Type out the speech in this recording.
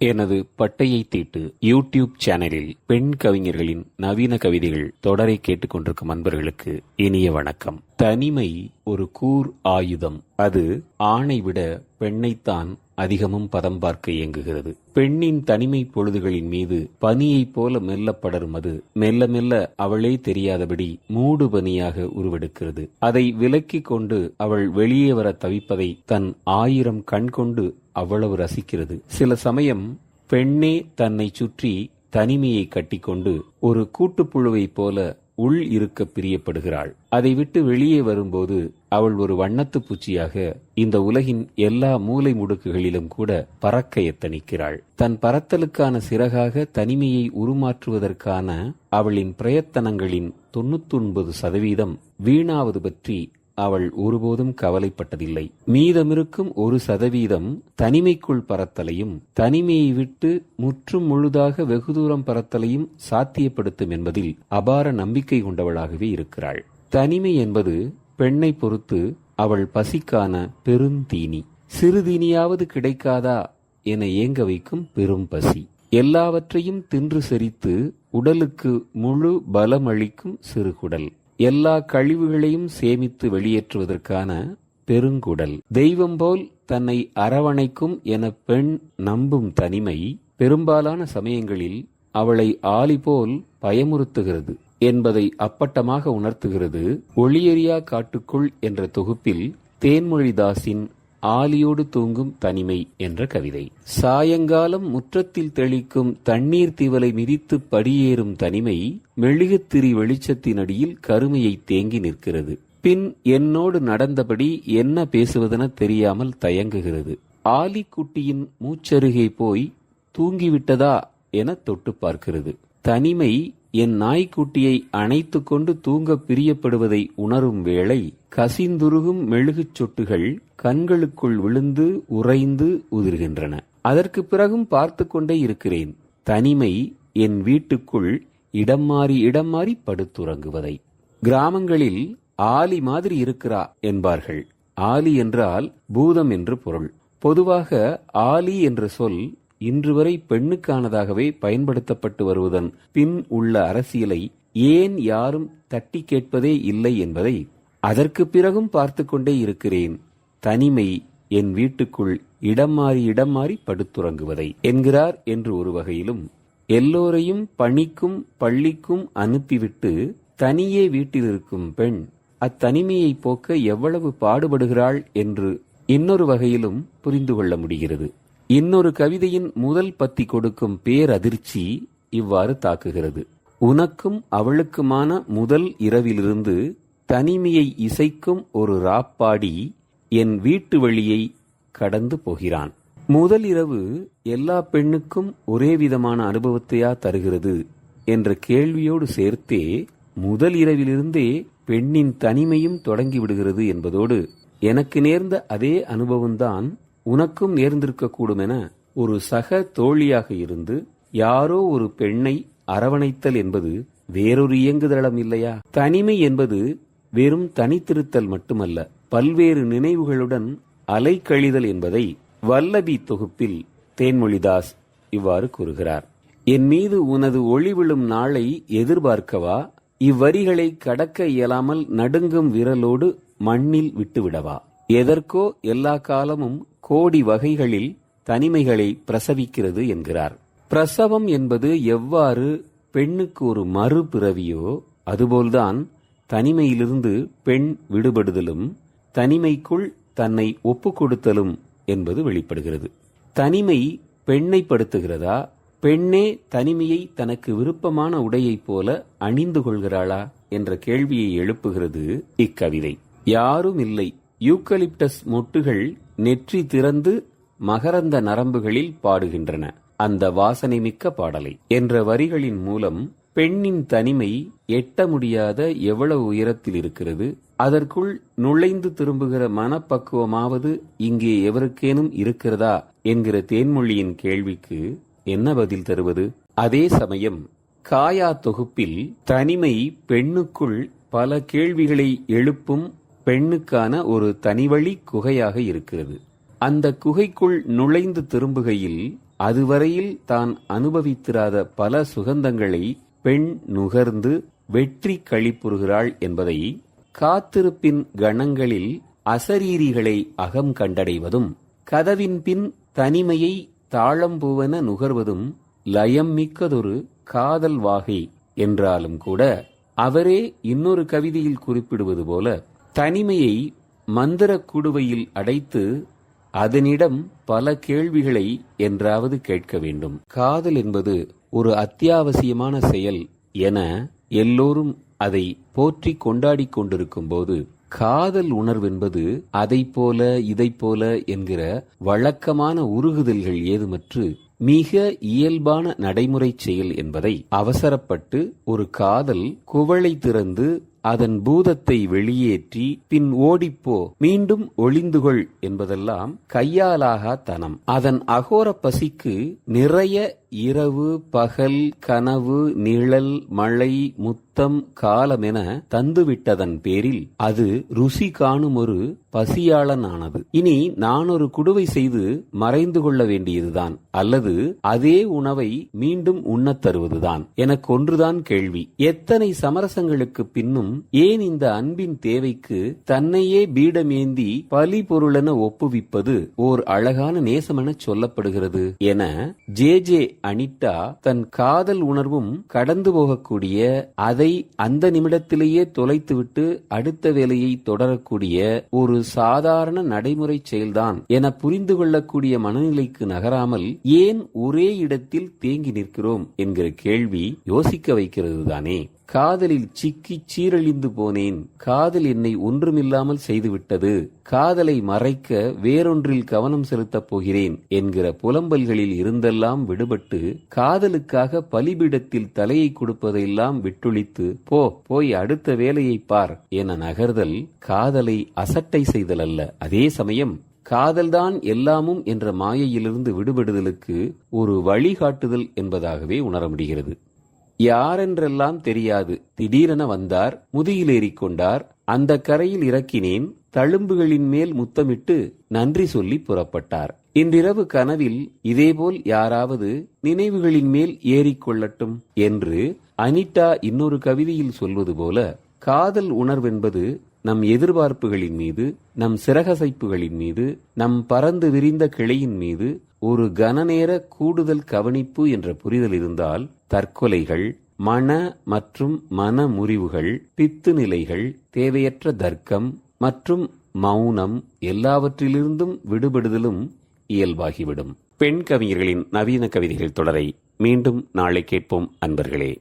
எனது பட்டையை தீட்டு யூடியூப் சேனலில் பெண் கவிஞர்களின் நவீன கவிதைகள் தொடரை கேட்டுக்கொண்டிருக்கும் அன்பர்களுக்கு இனிய வணக்கம். தனிமை ஒரு கூர் ஆயுதம். அது ஆணை விட பெண்ணைத்தான் அதிகமும் பதம் பார்க்க இயங்குகிறது. பெண்ணின் தனிமை பொழுதுகளின் மீது பனியைப் போல மெல்ல படரும் அது மெல்ல மெல்ல அவளே தெரியாதபடி மூடு பனியாக உருவெடுக்கிறது. அதை விலக்கிக் கொண்டு அவள் வெளியே வர தவிப்பதை தன் 1000 கண் கொண்டு அவ்வளவு ரசிக்கிறது. சில சமயம் பெண்ணே தன்னை சுற்றி தனிமையை கட்டிக்கொண்டு ஒரு கூட்டுப்புழுவைப் போல உள் இருக்க பிரியப்படுகிறாள். அதை விட்டு வெளியே வரும்போது அவள் ஒரு வண்ணத்து பூச்சியாக இந்த உலகின் எல்லா மூலை முடுக்குகளிலும் கூட பறக்க எத்தனிக்கிறாள். தன் பறத்தலுக்கான சிறகாக தனிமையை உருமாற்றுவதற்கான அவளின் பிரயத்தனங்களின் 99% வீணாவது பற்றி அவள் ஒருபோதும் கவலைப்பட்டதில்லை. மீதமிருக்கும் 1% தனிமைக்குள் பறத்தலையும் தனிமையை விட்டு முற்றும் முழுதாக வெகு தூரம் பறத்தலையும் சாத்தியப்படுத்தும் என்பதில் அபார நம்பிக்கை கொண்டவளாகவே இருக்கிறாள். தனிமை என்பது பெண்ணை பொறுத்து அவள் பசிக்கான பெருந்தீனி. சிறுதீனியாவது கிடைக்காதா என ஏங்க வைக்கும் பெரும் பசி. எல்லாவற்றையும் தின்று செரித்து உடலுக்கு முழு பலமளிக்கும் சிறுகுடல். எல்லா கழிவுகளையும் சேமித்து வெளியேற்றுவதற்கான பெருங்குடல். தெய்வம் போல் தன்னை அரவணைக்கும் என பெண் நம்பும் தனிமை பெரும்பாலான சமயங்களில் அவளை ஆலி போல் பயமுறுத்துகிறது என்பதை அப்பட்டமாக உணர்த்துகிறது ஒளியறியா காட்டுக்குள் என்ற தொகுப்பில் தேன்மொழிதாசின் ஆலியோடு தூங்கும் தனிமை என்ற கவிதை. சாயங்காலம் முற்றத்தில் தெளிக்கும் தண்ணீர் திவலை மிதித்து படியேறும் தனிமை மெழுகுத்திரி வெளிச்சத்தின் அடியில் கருமையை தேங்கி நிற்கிறது. பின் என்னோடு நடந்தபடி என்ன பேசுவதென தெரியாமல் தயங்குகிறது. ஆலிக்குட்டியின் மூச்சருகே போய் தூங்கிவிட்டதா என தொட்டு பார்க்கிறது. தனிமை என் நாய்க்குட்டியை அணைத்து கொண்டு தூங்க பிரியப்படுவதை உணரும் வேளை கசிந்துருகும் மெழுகுச் சொட்டுகள் கண்களுக்குள் விழுந்து உறைந்து உதிர்கின்றன. அதற்கு பிறகும் பார்த்து கொண்டே இருக்கிறேன் தனிமை என் வீட்டுக்குள் இடம் மாறி படுத்துறங்குவதை. கிராமங்களில் ஆலி மாதிரி இருக்கிறா என்பார்கள். ஆலி என்றால் பூதம் என்று பொருள். பொதுவாக ஆலி என்ற சொல் இன்று வரை பெண்ணுக்கானதாகவே பயன்படுத்தப்பட்டு வருவதன் பின் உள்ள அரசியலை ஏன் யாரும் தட்டி கேட்பதே இல்லை என்பதை அதற்கு பிறகும் பார்த்து கொண்டே இருக்கிறேன் தனிமை என் வீட்டுக்குள் இடம் மாறி படுத்துறங்குவதை என்கிறார் என்று ஒரு வகையிலும், எல்லோரையும் பணிக்கும் பள்ளிக்கும் அனுப்பிவிட்டு தனியே வீட்டில் இருக்கும் பெண் அத்தனிமையை போக்க எவ்வளவு பாடுபடுகிறாள் என்று இன்னொரு வகையிலும் புரிந்து கொள்ள முடிகிறது. இன்னொரு கவிதையின் முதல் பத்தி கொடுக்கும் பேரதிர்ச்சி இவ்வாறு தாக்குகிறது. உனக்கும் அவளுக்குமான முதல் இரவிலிருந்து தனிமையை இசைக்கும் ஒரு ராப்பாடி என் வீட்டு வழியை கடந்து போகிறான். முதல் இரவு எல்லா பெண்ணுக்கும் ஒரே விதமான அனுபவத்தையா தருகிறது என்ற கேள்வியோடு சேர்த்தே முதல் இரவிலிருந்தே பெண்ணின் தனிமையும் தொடங்கிவிடுகிறது என்பதோடு எனக்கு நேர்ந்த அதே அனுபவம்தான் உனக்கும் நேர்ந்திருக்கக்கூடும் என ஒரு சக தோழியாக இருந்து யாரோ ஒரு பெண்ணை அரவணைத்தல் என்பது வேறொரு இயங்குதளம் இல்லையா? தனிமை என்பது வெறும் தனித்திருத்தல் மட்டுமல்ல, பல்வேறு நினைவுகளுடன் அலைக்கழிதல் என்பதை வல்லபி தொகுப்பில் தேன்மொழிதாஸ் இவ்வாறு கூறுகிறார். என் மீது உனது ஒளி விழும் நாளை எதிர்பார்க்கவா? இவ்வரிகளை கடக்க இயலாமல் நடுங்கும் விரலோடு மண்ணில் விட்டுவிடவா? எதற்கோ எல்லா காலமும் கோடி வகைகளில் தனிமைகளை பிரசவிக்கிறது என்கிறார். பிரசவம் என்பது எவ்வாறு பெண்ணுக்கு ஒரு மறுபிறவியோ அதுபோல்தான் தனிமையிலிருந்து பெண் விடுபடுதலும் தனிமைக்குள் தன்னை ஒப்புக் கொடுத்தலும் என்பது வெளிப்படுகிறது. தனிமை பெண்ணை படுத்துகிறதா? பெண்ணே தனிமையை தனக்கு விருப்பமான உடையைப் போல அணிந்து கொள்கிறாளா என்ற கேள்வியை எழுப்புகிறது இக்கவிதை. யாரும் இல்லை, யூக்கலிப்டஸ் மொட்டுகள் நெற்றி திறந்து மகரந்த நரம்புகளில் பாடுகின்றன அந்த வாசனை மிக்க பாடலை என்ற வரிகளின் மூலம் பெண்ணின் தனிமை எட்ட முடியாத எவ்வளவு உயரத்தில் இருக்கிறது, அதற்குள் நுழைந்து திரும்புகிற மனப்பக்குவமாவது இங்கே எவருக்கேனும் இருக்கிறதா என்கிற தேன்மொழியின் கேள்விக்கு என்ன பதில் தருவது? அதே சமயம் காயா தொகுப்பில் தனிமை பெண்ணுக்குள் பல கேள்விகளை எழுப்பும் பெண்ணுக்கான ஒரு தனிவழி குகையாக இருக்கிறது. அந்த குகைக்குள் நுழைந்து திரும்புகையில் அதுவரையில் தான் அனுபவித்திராத பல சுகந்தங்களை பெண் நுகர்ந்து வெற்றி களிப்புறுகிறாள் என்பதை காத்திருப்பின் கணங்களில் அசரீரிகளை அகம் கண்டடைவதும் கதவின் பின் தனிமையை தாழம்பூவென நுகர்வதும் லயம் மிக்கதொரு காதல் வாகை என்றாலும் கூட அவரே இன்னொரு கவிதையில் குறிப்பிடுவது போல தனிமையை மந்திரக் குடுவையில் அடைத்து அதனிடம் பல கேள்விகளை என்றாவது கேட்க வேண்டும். காதல் என்பது ஒரு அத்தியாவசியமான செயல் என எல்லோரும் அதை போற்றி கொண்டாடிக் கொண்டிருக்கும் போது காதல் உணர்வென்பது அதைப்போல இதைப்போல என்கிற வழக்கமான உருகுதல்கள் ஏதுமற்று மிக இயல்பான நடைமுறை செயல் என்பதை அவசரப்பட்டு ஒரு காதல் குவளை திறந்து அதன் பூதத்தை வெளியேற்றி பின் ஓடிப்போ மீண்டும் ஒளிந்துகொள் என்பதெல்லாம் கையாலாகா தனம். அதன் அகோர பசிக்கு நிறைய இரவு பகல் கனவு நிழல் மழை முத்தம் காலமென தந்துவிட்டதன் பேரில் அது ருசி காணும் ஒரு பசியாளனானது. இனி நான் ஒரு குடுவை செய்து மறைந்து கொள்ள வேண்டியதுதான், அல்லது அதே உணவை மீண்டும் உண்ணத் தருவதுதான். எனக்கு ஒன்றுதான் கேள்வி, எத்தனை சமரசங்களுக்கு பின்னும் ஏன் இந்த அன்பின் தேவைக்கு தன்னையே பீடமேந்தி பலி பொருளென ஒப்புவிப்பது ஓர் அழகான நேசமென சொல்லப்படுகிறது என ஜே அனிட்டா தன் காதல் உணர்வும் கடந்து போகக்கூடிய, அதை அந்த நிமிடத்திலேயே தொலைத்துவிட்டு அடுத்த வேலையை தொடரக்கூடிய ஒரு சாதாரண நடைமுறை செயல்தான் என புரிந்து கொள்ளக்கூடிய மனநிலைக்கு நகராமல் ஏன் ஒரே இடத்தில் தேங்கி நிற்கிறோம் என்கிற கேள்வி யோசிக்க வைக்கிறது தானே. காதலில் சிக்கி சீரழிந்து போனேன், காதல் என்னை ஒன்றுமில்லாமல் செய்துவிட்டது, காதலை மறைக்க வேறொன்றில் கவனம் செலுத்தப் போகிறேன் என்கிற புலம்பல்களில் இருந்தெல்லாம் விடுபட்டு காதலுக்காக பலிபீடத்தில் தலையை கொடுப்பதையெல்லாம் விட்டொழித்து போய் அடுத்த வேலையை பார் என நகர்தல் காதலை அசட்டை செய்தல் அல்ல. அதே சமயம் காதல்தான் எல்லாமும் என்ற மாயையிலிருந்து விடுபடுதலுக்கு ஒரு வழிகாட்டுதல் என்பதாகவே உணர முடிகிறது. யாரென்றெல்லாம் தெரியாது, திடீரென வந்தார், முதுகிலேறிக் கொண்டார், அந்த கரையில் இறக்கினேன், தழும்புகளின் மேல் முத்தமிட்டு நன்றி சொல்லி புறப்பட்டார். இன்றிரவு கனவில் இதேபோல் யாராவது நினைவுகளின் மேல் ஏறிக்கொள்ளட்டும் என்று அனிட்டா இன்னொரு கவிதையில் சொல்வது போல, காதல் உணர்வென்பது நம் எதிர்பார்ப்புகளின் மீது, நம் சிறகசைப்புகளின் மீது, நம் பறந்து விரிந்த கிளையின் மீது ஒரு கனநேர கூடுதல் கவனிப்பு என்ற புரிதல் இருந்தால் தற்கொலைகள், மன மற்றும் மன முறிவுகள், பித்து நிலைகள், தேவையற்ற தர்க்கம் மற்றும் மௌனம் எல்லாவற்றிலிருந்தும் விடுபடுதலும் இயல்பாகிவிடும். பெண் கவிஞர்களின் நவீன கவிதைகள் தொடரை மீண்டும் நாளை கேட்போம் அன்பர்களே.